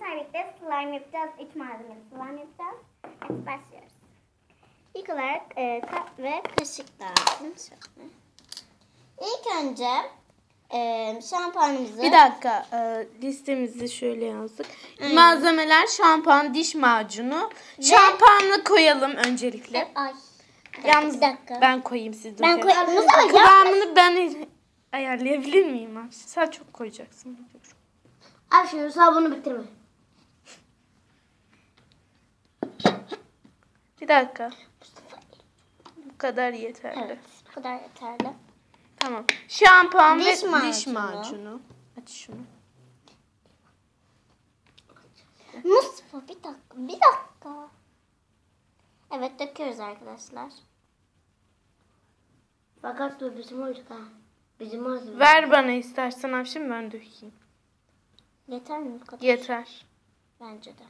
sizlerle birlikte slime yapacağız. 3 malzemeli slime yapacağız. Hadi başlıyoruz. İlk olarak kap ve kaşık lazım. Şöyle. İlk önce şampuanımızı... Bir dakika, listemizi şöyle yazdık. Aynen. Malzemeler şampuan, diş macunu. Ve... Şampuanla koyalım öncelikle. Ay. Yalnız bir dakika. Ben koyayım siz. Ben koyayım. Kıvamını ben ayarlayabilir miyim abi? Sen çok koyacaksın. Abi şimdi sabunu bitirme. Bir dakika. Bu kadar yeterli. Evet, bu kadar yeterli. Tamam. Şampuan ve diş macunu. Aç şunu. Mustafa bir dakika. Evet, döküyoruz arkadaşlar. Fakat dur, bizim olacak ha. Bizim malzeme. Ver bana istersen abi, şimdi ben dökeyim. Yeter mi bu kadar? Yeter. Bence de.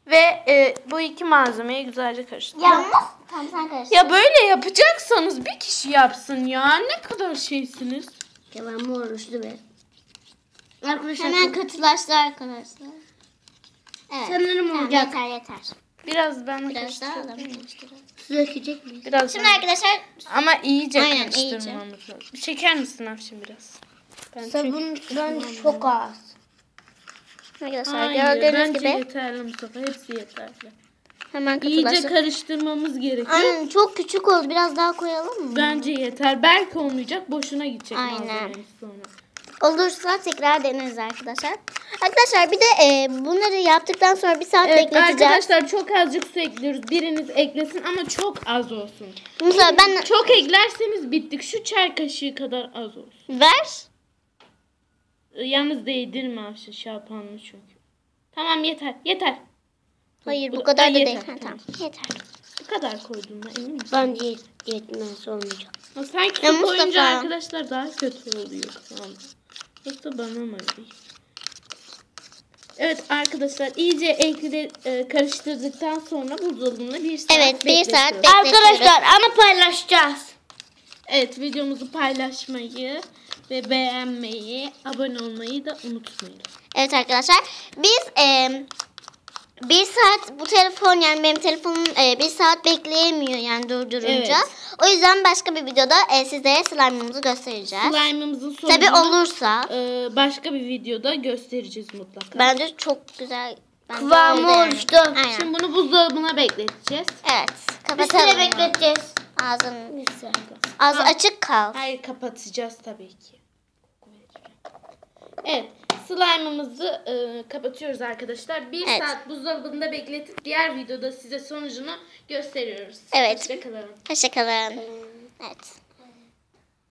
Ve bu iki malzemeyi güzelce karıştır. Yalnız tam sen karıştır. Ya böyle yapacaksanız bir kişi yapsın ya. Ne kadar şeysiniz. Ya ben bu oruçlu be. Arkadaşlar hemen katılaştı arkadaşlar. Evet. Sanırım olacak. Yeter. Biraz ben biraz daha alalım. Su dökecek miyiz? Biraz şimdi arkadaşlar. Ama iyice karıştırmamız lazım. Çeker misin Afşin biraz? Sabun bence çok az. Arkadaşlar gördüğünüz bence gibi. Yeterli Mustafa. Hepsi yeterli. Hemen katılaştı. İyice karıştırmamız gerekiyor. Aynen, çok küçük oldu. Biraz daha koyalım mı? Bence yeter. Belki olmayacak. Boşuna gidecek malzememiz sonra. Olursa tekrar deneriz arkadaşlar. Arkadaşlar bir de bunları yaptıktan sonra bir saat bekleteceğiz. Arkadaşlar çok azıcık su ekliyoruz. Biriniz eklesin ama çok az olsun. Mesela ben çok eklerseniz bittik. Şu çay kaşığı kadar az olsun. Ver. Yalnız değdirme Afşin, şampuanlı çünkü. Tamam, yeter. Hayır, bu kadar da değil. Tamam. Yeter. Bu kadar koydum ben, emin misin? Bence yetmez, olmayacak. Sanki su koyunca arkadaşlar daha kötü oluyor. Yoksa bana mı değil? Evet arkadaşlar, iyice karıştırdıktan sonra buzdolabında bir saat bekletiyoruz. Arkadaşlar ama paylaşacağız. Evet, videomuzu paylaşmayı ve beğenmeyi, abone olmayı da unutmayın. Evet arkadaşlar, biz bir saat bu telefon, yani benim telefonum bir saat bekleyemiyor yani durdurunca. Evet. O yüzden başka bir videoda sizlere slime'ımızı göstereceğiz. Slime'ımızın sonucunu tabii olursa başka bir videoda göstereceğiz mutlaka. Bence çok güzel. Kıvamı oluştu. Şimdi bunu buzdolabına bekleteceğiz. Evet. Kapatalım. Bir süre bekleteceğiz. Ağzı açık kal. Hayır, kapatacağız tabii ki. Evet. Slime'ımızı kapatıyoruz arkadaşlar. Bir saat buzdolabında bekletip diğer videoda size sonucunu gösteriyoruz. Evet. Hoşçakalın. Hoşçakalın. Evet.